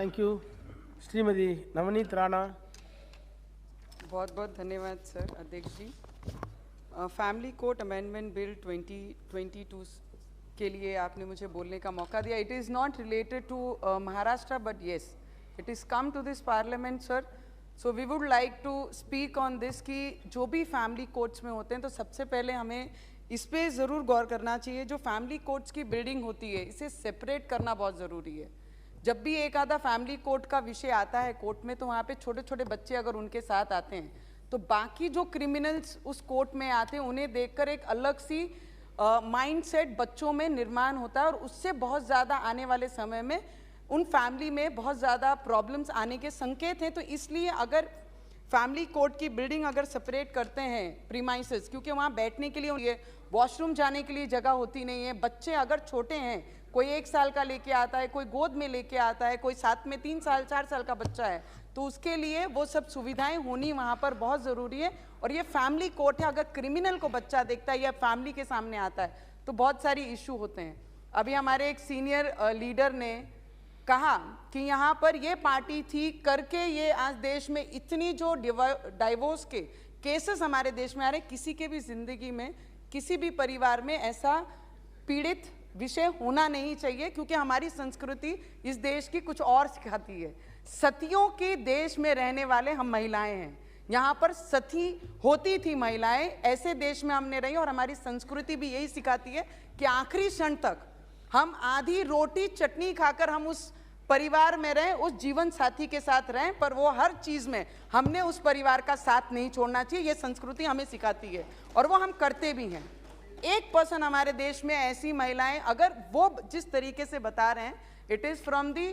Thank you. Shrimati Navneet Rana. बहुत बहुत धन्यवाद सर अध्यक्ष जी। फैमिली कोर्ट अमेंडमेंट बिल 2022 के लिए आपने मुझे बोलने का मौका दिया। It is not related to Maharashtra but yes it is come to this parliament sir. So we would like to speak on this कि जो भी फैमिली कोर्ट्स में होते हैं तो सबसे पहले हमें इस पे ज़रूर गौर करना चाहिए। जो फैमिली कोर्ट्स की बिल्डिंग होती है इसे सेपरेट करना बहुत ज़रूरी है। जब भी एक आधा फैमिली कोर्ट का विषय आता है कोर्ट में तो वहाँ पे छोटे छोटे बच्चे अगर उनके साथ आते हैं तो बाकी जो क्रिमिनल्स उस कोर्ट में आते हैं उन्हें देखकर एक अलग सी माइंडसेट बच्चों में निर्माण होता है और उससे बहुत ज़्यादा आने वाले समय में उन फैमिली में बहुत ज़्यादा प्रॉब्लम्स आने के संकेत हैं। तो इसलिए अगर फैमिली कोर्ट की बिल्डिंग अगर सेपरेट करते हैं प्रीमाइसेस, क्योंकि वहाँ बैठने के लिए वॉशरूम जाने के लिए जगह होती नहीं है, बच्चे अगर छोटे हैं, कोई 1 साल का लेके आता है, कोई गोद में लेके आता है, कोई साथ में 3 साल 4 साल का बच्चा है, तो उसके लिए वो सब सुविधाएं होनी वहाँ पर बहुत ज़रूरी है। और ये फैमिली कोर्ट है, अगर क्रिमिनल को बच्चा देखता है या फैमिली के सामने आता है तो बहुत सारी इशू होते हैं। अभी हमारे एक सीनियर लीडर ने कहा कि यहाँ पर ये पार्टी थी करके ये आज देश में इतनी जो डाइवोर्स के केसेस हमारे देश में आ रहे, किसी के भी जिंदगी में किसी भी परिवार में ऐसा पीड़ित विषय होना नहीं चाहिए, क्योंकि हमारी संस्कृति इस देश की कुछ और सिखाती है। सतियों के देश में रहने वाले हम महिलाएं हैं, यहाँ पर सती होती थी महिलाएं, ऐसे देश में हमने रही और हमारी संस्कृति भी यही सिखाती है कि आखिरी क्षण तक हम आधी रोटी चटनी खाकर हम उस परिवार में रहें, उस जीवन साथी के साथ रहें, पर वो हर चीज़ में हमने उस परिवार का साथ नहीं छोड़ना चाहिए। ये संस्कृति हमें सिखाती है और वो हम करते भी हैं। 1% हमारे देश में ऐसी महिलाएं, अगर वो जिस तरीके से बता रहे हैं, it is from the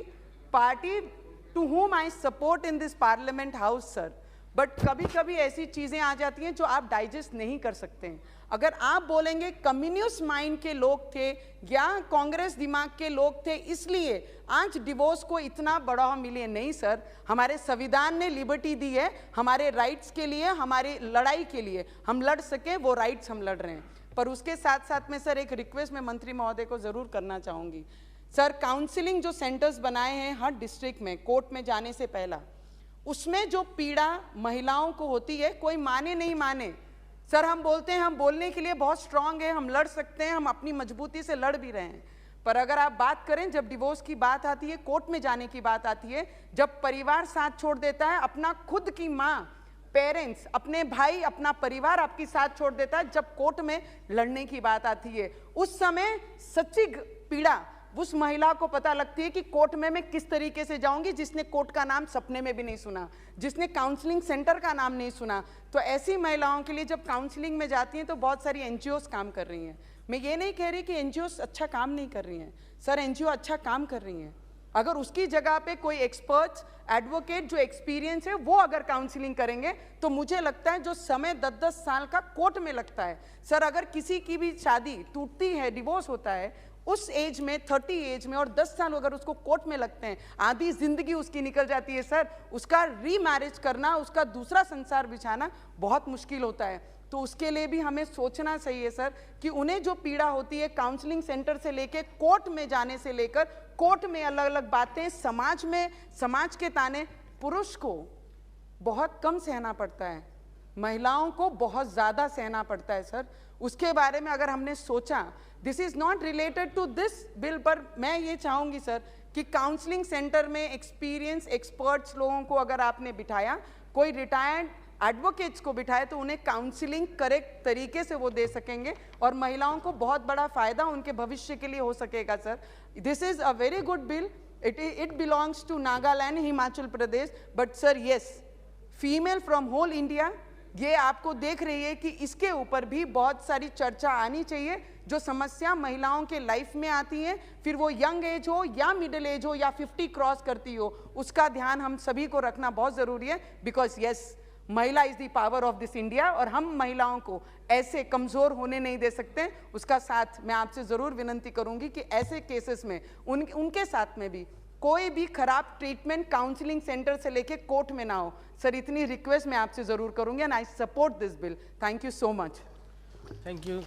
party to whom I support in this parliament house sir. But कभी कभी ऐसी चीज़ें आ जाती हैं जो आप डाइजेस्ट नहीं कर सकते हैं। अगर आप बोलेंगे कम्युनिस्ट माइंड के लोग थे या कांग्रेस दिमाग के लोग थे इसलिए आज डिवोर्स को इतना बढ़ावा मिले, नहीं सर। हमारे संविधान ने लिबर्टी दी है, हमारे राइट्स के लिए, हमारी लड़ाई के लिए हम लड़ सके, वो राइट्स हम लड़ रहे हैं। पर उसके साथ साथ में सर एक रिक्वेस्ट मैं मंत्री महोदय को ज़रूर करना चाहूँगी सर। काउंसलिंग जो सेंटर्स बनाए हैं हर डिस्ट्रिक्ट में कोर्ट में जाने से पहला, उसमें जो पीड़ा महिलाओं को होती है, कोई माने नहीं माने सर, हम बोलते हैं हम बोलने के लिए बहुत स्ट्रांग है, हम लड़ सकते हैं, हम अपनी मजबूती से लड़ भी रहे हैं, पर अगर आप बात करें जब डिवोर्स की बात आती है, कोर्ट में जाने की बात आती है, जब परिवार साथ छोड़ देता है, अपना खुद की माँ, पेरेंट्स, अपने भाई, अपना परिवार आपकी साथ छोड़ देता है, जब कोर्ट में लड़ने की बात आती है, उस समय सच्ची पीड़ा उस महिला को पता लगती है कि कोर्ट में मैं किस तरीके से जाऊंगी, जिसने कोर्ट का नाम सपने में भी नहीं सुना, जिसने काउंसलिंग सेंटर का नाम नहीं सुना। तो ऐसी महिलाओं के लिए जब काउंसलिंग में जाती हैं तो बहुत सारी एनजीओस काम कर रही हैं। मैं ये नहीं कह रही कि एनजीओस अच्छा काम नहीं कर रही हैं सर, एनजीओ अच्छा काम कर रही हैं। अगर उसकी जगह पे कोई एक्सपर्ट्स, एडवोकेट जो एक्सपीरियंस है वो अगर काउंसलिंग करेंगे तो मुझे लगता है जो समय 10-10 साल का कोर्ट में लगता है सर, अगर किसी की भी शादी टूटती है, डिवोर्स होता है उस एज में, 30 एज में, और 10 साल अगर उसको कोर्ट में लगते हैं, आधी जिंदगी उसकी निकल जाती है सर। उसका रीमैरिज करना, उसका दूसरा संसार बिछाना बहुत मुश्किल होता है। तो उसके लिए भी हमें सोचना चाहिए सर कि उन्हें जो पीड़ा होती है काउंसलिंग सेंटर से लेकर कोर्ट में जाने से लेकर, कोर्ट में अलग अलग बातें, समाज में समाज के ताने, पुरुष को बहुत कम सहना पड़ता है, महिलाओं को बहुत ज़्यादा सहना पड़ता है सर। उसके बारे में अगर हमने सोचा, this is not related to this bill, पर मैं ये चाहूँगी सर कि काउंसलिंग सेंटर में एक्सपीरियंस एक्सपर्ट्स लोगों को अगर आपने बिठाया, कोई रिटायर्ड एडवोकेट्स को बिठाए, तो उन्हें काउंसलिंग करेक्ट तरीके से वो दे सकेंगे और महिलाओं को बहुत बड़ा फायदा उनके भविष्य के लिए हो सकेगा sir. This is a very good bill, it belongs to Nagaland, Himachal Pradesh, but sir yes, female from whole India ये आपको देख रही है कि इसके ऊपर भी बहुत सारी चर्चा आनी चाहिए। जो समस्या महिलाओं के लाइफ में आती हैं, फिर वो यंग एज हो या मिडिल एज हो या 50 क्रॉस करती हो, उसका ध्यान हम सभी को रखना बहुत ज़रूरी है। बिकॉज येस, महिला is the power of this India और हम महिलाओं को ऐसे कमज़ोर होने नहीं दे सकते। उसका साथ मैं आपसे ज़रूर विनंती करूँगी कि ऐसे केसेस में उनके साथ में भी कोई भी खराब ट्रीटमेंट काउंसलिंग सेंटर से लेके कोर्ट में ना हो सर, इतनी रिक्वेस्ट मैं आपसे ज़रूर करूँगी and I support this bill. Thank you so much. Thank you.